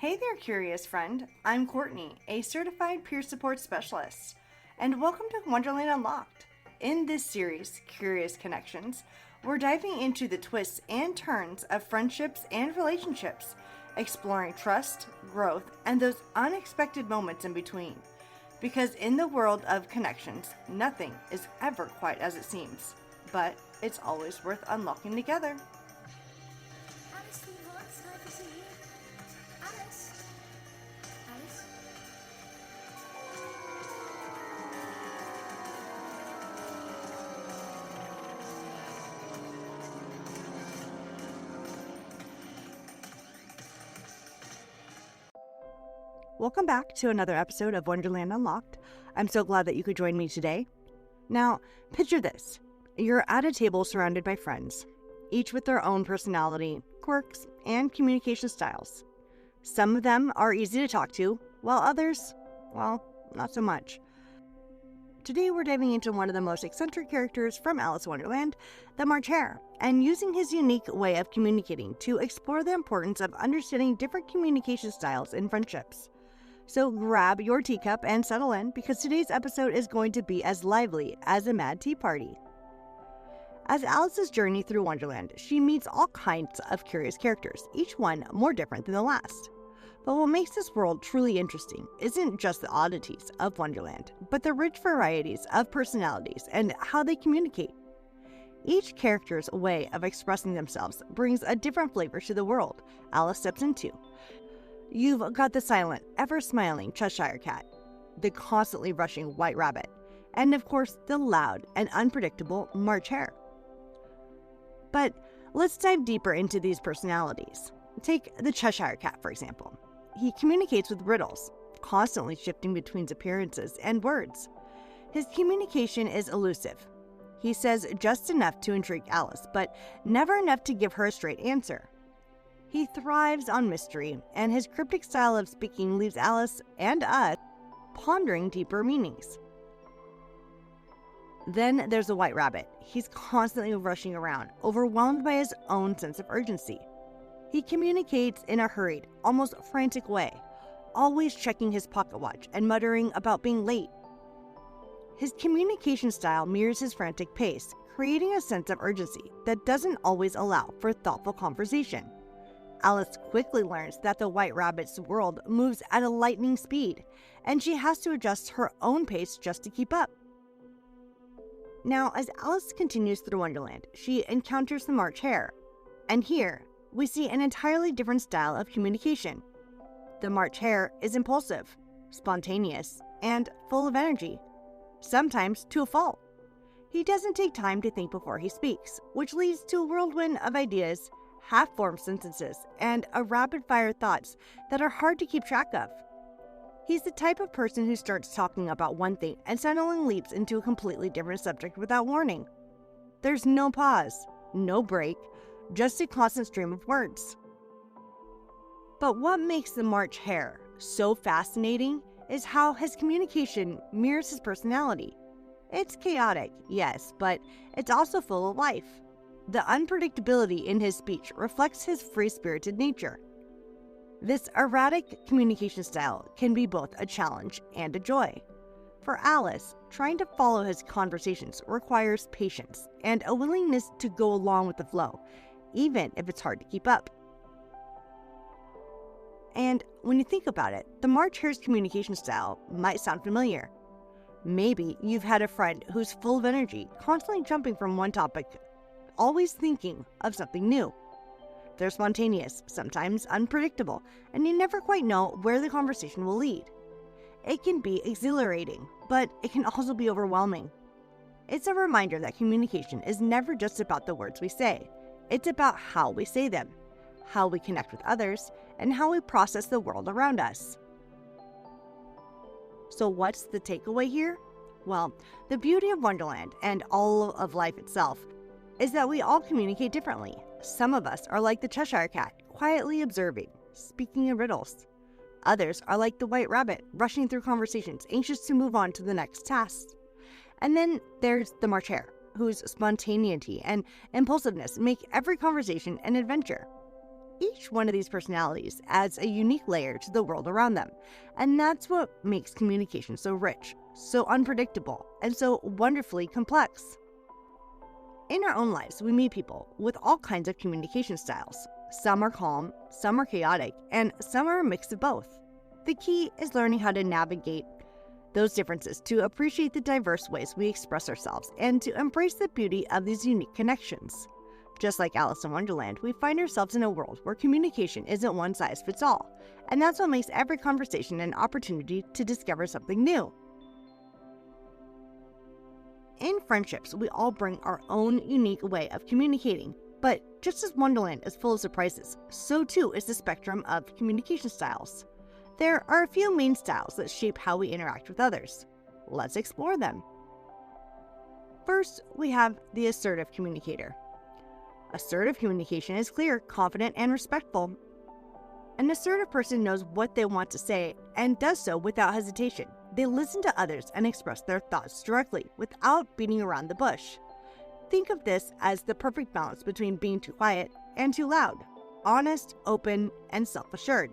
Hey there, curious friend. I'm Courtney, a certified peer support specialist, and welcome to Wonderland Unlocked. In this series, Curious Connections, we're diving into the twists and turns of friendships and relationships, exploring trust, growth, and those unexpected moments in between. Because in the world of connections, nothing is ever quite as it seems, but it's always worth unlocking together. Alice, sweetheart, it's nice to see you. Alice. Alice. Welcome back to another episode of Wonderland Unlocked. I'm so glad that you could join me today. Now, picture this. You're at a table surrounded by friends, each with their own personality, quirks, and communication styles. Some of them are easy to talk to, while others, well, not so much. Today we're diving into one of the most eccentric characters from Alice in Wonderland, the March Hare, and using his unique way of communicating to explore the importance of understanding different communication styles in friendships. So grab your teacup and settle in, because today's episode is going to be as lively as a mad tea party. As Alice's journey through Wonderland, she meets all kinds of curious characters, each one more different than the last. But what makes this world truly interesting isn't just the oddities of Wonderland, but the rich varieties of personalities and how they communicate. Each character's way of expressing themselves brings a different flavor to the world Alice steps into. You've got the silent, ever-smiling Cheshire Cat, the constantly rushing White Rabbit, and of course the loud and unpredictable March Hare. But let's dive deeper into these personalities. Take the Cheshire Cat, for example. He communicates with riddles, constantly shifting between appearances and words. His communication is elusive. He says just enough to intrigue Alice, but never enough to give her a straight answer. He thrives on mystery, and his cryptic style of speaking leaves Alice and us pondering deeper meanings. Then there's the White Rabbit. He's constantly rushing around, overwhelmed by his own sense of urgency. He communicates in a hurried, almost frantic way, always checking his pocket watch and muttering about being late. His communication style mirrors his frantic pace, creating a sense of urgency that doesn't always allow for thoughtful conversation. Alice quickly learns that the White Rabbit's world moves at a lightning speed, and she has to adjust her own pace just to keep up. Now, as Alice continues through Wonderland, she encounters the March Hare, and here we see an entirely different style of communication. The March Hare is impulsive, spontaneous, and full of energy, sometimes to a fault. He doesn't take time to think before he speaks, which leads to a whirlwind of ideas, half-formed sentences, and a rapid-fire thoughts that are hard to keep track of. He's the type of person who starts talking about one thing and suddenly leaps into a completely different subject without warning. There's no pause, no break, just a constant stream of words. But what makes the March Hare so fascinating is how his communication mirrors his personality. It's chaotic, yes, but it's also full of life. The unpredictability in his speech reflects his free-spirited nature. This erratic communication style can be both a challenge and a joy. For Alice, trying to follow his conversations requires patience and a willingness to go along with the flow, even if it's hard to keep up. And when you think about it, the March Hare's communication style might sound familiar. Maybe you've had a friend who's full of energy, constantly jumping from one topic, always thinking of something new. They're spontaneous, sometimes unpredictable, and you never quite know where the conversation will lead. It can be exhilarating, but it can also be overwhelming. It's a reminder that communication is never just about the words we say. It's about how we say them, how we connect with others, and how we process the world around us. So what's the takeaway here? Well, the beauty of Wonderland and all of life itself is that we all communicate differently. Some of us are like the Cheshire Cat, quietly observing, speaking in riddles. Others are like the White Rabbit, rushing through conversations, anxious to move on to the next task. And then there's the March Hare, whose spontaneity and impulsiveness make every conversation an adventure. Each one of these personalities adds a unique layer to the world around them, and that's what makes communication so rich, so unpredictable, and so wonderfully complex. In our own lives, we meet people with all kinds of communication styles. Some are calm, some are chaotic, and some are a mix of both. The key is learning how to navigate those differences to appreciate the diverse ways we express ourselves and to embrace the beauty of these unique connections. Just like Alice in Wonderland, we find ourselves in a world where communication isn't one size fits all, and that's what makes every conversation an opportunity to discover something new. In friendships, we all bring our own unique way of communicating, but just as Wonderland is full of surprises, so too is the spectrum of communication styles. There are a few main styles that shape how we interact with others. Let's explore them. First, we have the assertive communicator. Assertive communication is clear, confident, and respectful. An assertive person knows what they want to say and does so without hesitation. They listen to others and express their thoughts directly without beating around the bush. Think of this as the perfect balance between being too quiet and too loud, honest, open, and self-assured.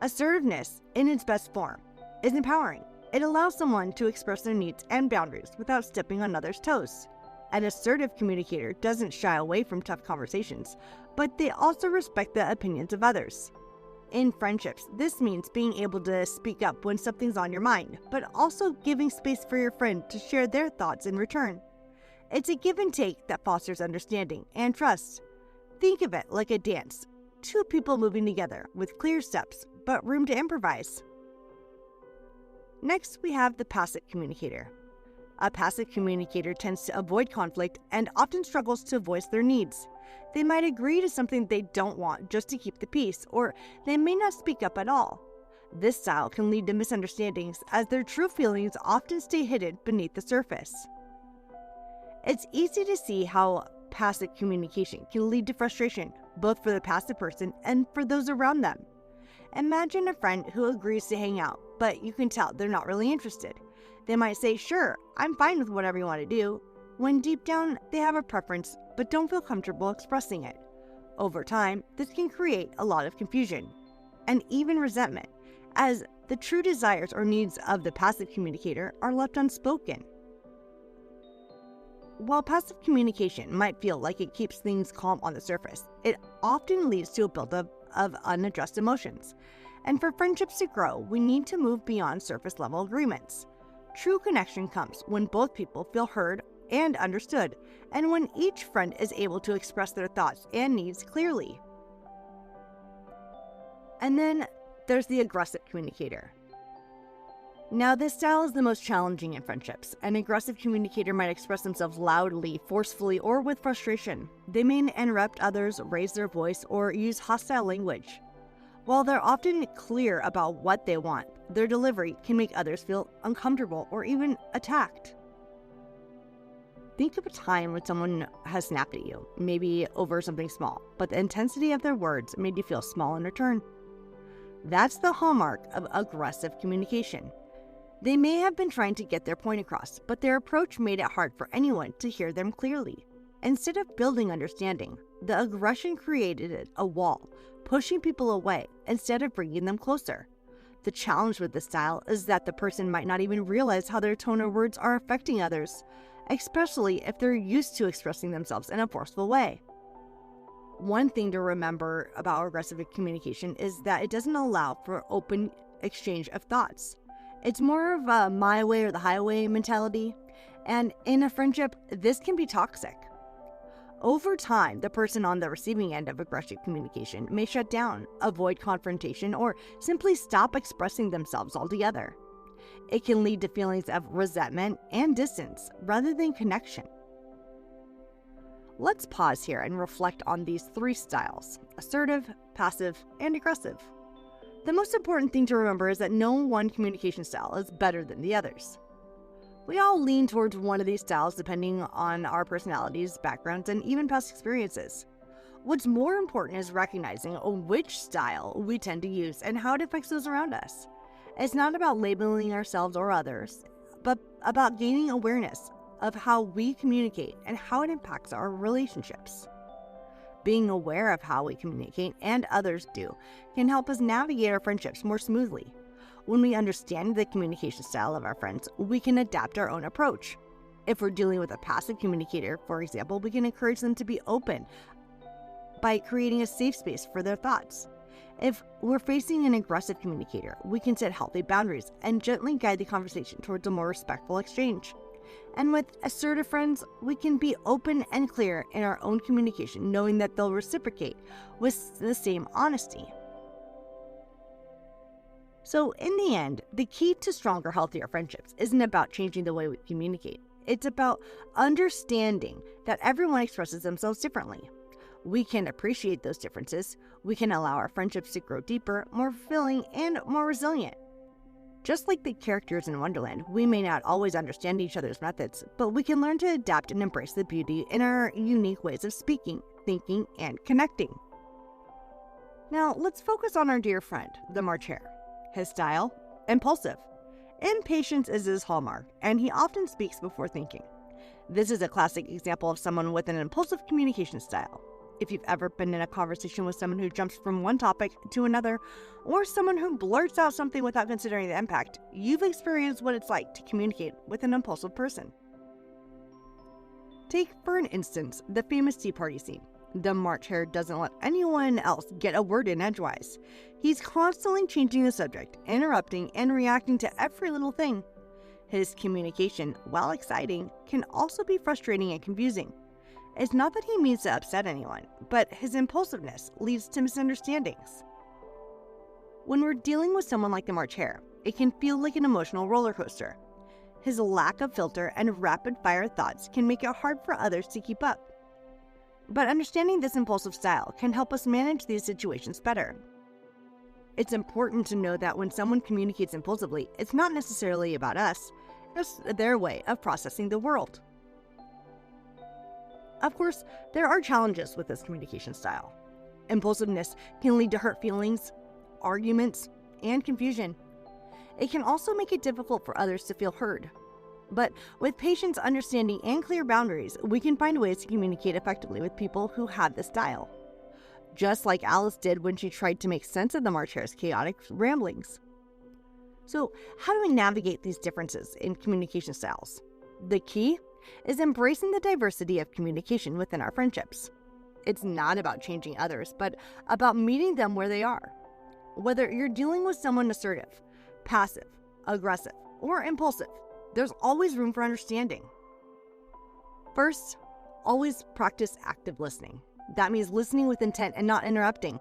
Assertiveness, in its best form, is empowering. It allows someone to express their needs and boundaries without stepping on others' toes. An assertive communicator doesn't shy away from tough conversations, but they also respect the opinions of others. In friendships, this means being able to speak up when something's on your mind, but also giving space for your friend to share their thoughts in return. It's a give and take that fosters understanding and trust. Think of it like a dance. Two people moving together with clear steps, but room to improvise. Next, we have the passive communicator. A passive communicator tends to avoid conflict and often struggles to voice their needs. They might agree to something they don't want just to keep the peace, or they may not speak up at all. This style can lead to misunderstandings, as their true feelings often stay hidden beneath the surface. It's easy to see how passive communication can lead to frustration, both for the passive person and for those around them. Imagine a friend who agrees to hang out, but you can tell they're not really interested. They might say, "Sure, I'm fine with whatever you want to do," when deep down they have a preference but don't feel comfortable expressing it. Over time, this can create a lot of confusion and even resentment, as the true desires or needs of the passive communicator are left unspoken. While passive communication might feel like it keeps things calm on the surface, it often leads to a buildup of unaddressed emotions. And for friendships to grow, we need to move beyond surface-level agreements. True connection comes when both people feel heard and understood, and when each friend is able to express their thoughts and needs clearly. And then there's the aggressive communicator. Now, this style is the most challenging in friendships. An aggressive communicator might express themselves loudly, forcefully, or with frustration. They may interrupt others, raise their voice, or use hostile language. While they're often clear about what they want, their delivery can make others feel uncomfortable or even attacked. Think of a time when someone has snapped at you, maybe over something small, but the intensity of their words made you feel small in return. That's the hallmark of aggressive communication. They may have been trying to get their point across, but their approach made it hard for anyone to hear them clearly. Instead of building understanding, the aggression created a wall, pushing people away instead of bringing them closer. The challenge with this style is that the person might not even realize how their tone or words are affecting others, especially if they're used to expressing themselves in a forceful way. One thing to remember about aggressive communication is that it doesn't allow for open exchange of thoughts. It's more of a my way or the highway mentality, and in a friendship, this can be toxic. Over time, the person on the receiving end of aggressive communication may shut down, avoid confrontation, or simply stop expressing themselves altogether. It can lead to feelings of resentment and distance rather than connection. Let's pause here and reflect on these three styles: assertive, passive, and aggressive. The most important thing to remember is that no one communication style is better than the others. We all lean towards one of these styles depending on our personalities, backgrounds, and even past experiences. What's more important is recognizing which style we tend to use and how it affects those around us. It's not about labeling ourselves or others, but about gaining awareness of how we communicate and how it impacts our relationships. Being aware of how we communicate, and others do, can help us navigate our friendships more smoothly. When we understand the communication style of our friends, we can adapt our own approach. If we're dealing with a passive communicator, for example, we can encourage them to be open by creating a safe space for their thoughts. If we're facing an aggressive communicator, we can set healthy boundaries and gently guide the conversation towards a more respectful exchange. And with assertive friends, we can be open and clear in our own communication, knowing that they'll reciprocate with the same honesty. So in the end, the key to stronger, healthier friendships isn't about changing the way we communicate. It's about understanding that everyone expresses themselves differently. We can appreciate those differences. We can allow our friendships to grow deeper, more fulfilling, and more resilient. Just like the characters in Wonderland, we may not always understand each other's methods, but we can learn to adapt and embrace the beauty in our unique ways of speaking, thinking, and connecting. Now, let's focus on our dear friend, the March Hare. His style? Impulsive. Impatience is his hallmark, and he often speaks before thinking. This is a classic example of someone with an impulsive communication style. If you've ever been in a conversation with someone who jumps from one topic to another, or someone who blurts out something without considering the impact, you've experienced what it's like to communicate with an impulsive person. Take, for an instance, the famous Tea Party scene. The March Hare doesn't let anyone else get a word in edgewise. He's constantly changing the subject, interrupting, and reacting to every little thing. His communication, while exciting, can also be frustrating and confusing. It's not that he means to upset anyone, but his impulsiveness leads to misunderstandings. When we're dealing with someone like the March Hare, it can feel like an emotional roller coaster. His lack of filter and rapid-fire thoughts can make it hard for others to keep up. But understanding this impulsive style can help us manage these situations better. It's important to know that when someone communicates impulsively, it's not necessarily about us, it's their way of processing the world. Of course, there are challenges with this communication style. Impulsiveness can lead to hurt feelings, arguments, and confusion. It can also make it difficult for others to feel heard. But with patience, understanding, and clear boundaries, we can find ways to communicate effectively with people who have this style. Just like Alice did when she tried to make sense of the March Hare's chaotic ramblings. So, how do we navigate these differences in communication styles? The key is embracing the diversity of communication within our friendships. It's not about changing others, but about meeting them where they are. Whether you're dealing with someone assertive, passive, aggressive, or impulsive, there's always room for understanding. First, always practice active listening. That means listening with intent and not interrupting.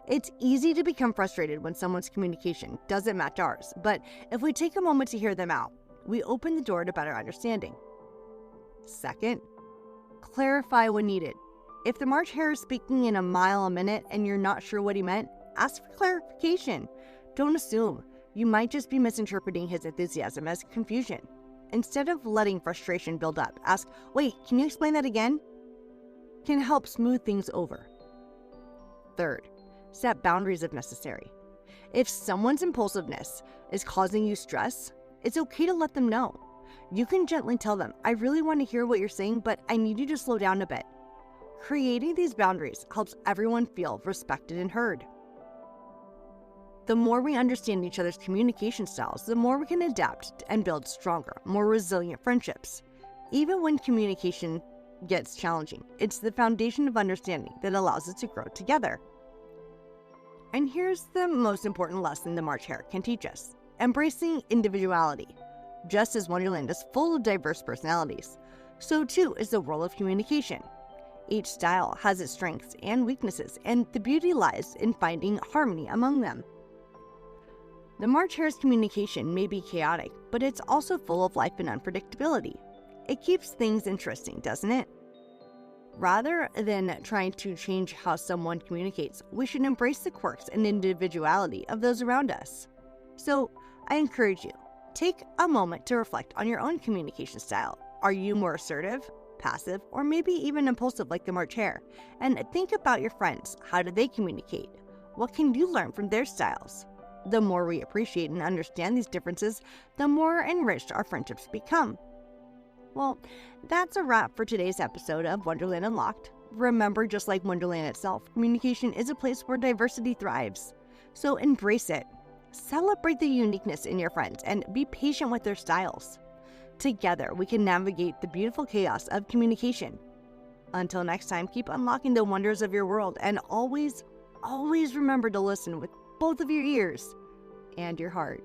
It's easy to become frustrated when someone's communication doesn't match ours, but if we take a moment to hear them out, we open the door to better understanding. Second, clarify when needed. If the March Hare is speaking in a mile a minute and you're not sure what he meant, ask for clarification. Don't assume. You might just be misinterpreting his enthusiasm as confusion. Instead of letting frustration build up, ask, "Wait, can you explain that again?" Can help smooth things over. Third, set boundaries if necessary. If someone's impulsiveness is causing you stress, it's okay to let them know. You can gently tell them, "I really want to hear what you're saying, but I need you to slow down a bit." Creating these boundaries helps everyone feel respected and heard. The more we understand each other's communication styles, the more we can adapt and build stronger, more resilient friendships. Even when communication gets challenging, it's the foundation of understanding that allows us to grow together. And here's the most important lesson the March Hare can teach us: embracing individuality. Just as Wonderland is full of diverse personalities, so too is the role of communication. Each style has its strengths and weaknesses, and the beauty lies in finding harmony among them. The March Hare's communication may be chaotic, but it's also full of life and unpredictability. It keeps things interesting, doesn't it? Rather than trying to change how someone communicates, we should embrace the quirks and individuality of those around us. So, I encourage you, take a moment to reflect on your own communication style. Are you more assertive, passive, or maybe even impulsive like the March Hare? And think about your friends. How do they communicate? What can you learn from their styles? The more we appreciate and understand these differences, the more enriched our friendships become. Well, that's a wrap for today's episode of Wonderland Unlocked. remember, just like Wonderland itself, communication is a place where diversity thrives. So embrace it. Celebrate the uniqueness in your friends and be patient with their styles. Together, we can navigate the beautiful chaos of communication. Until next time, keep unlocking the wonders of your world and always remember to listen with both of your ears and your heart.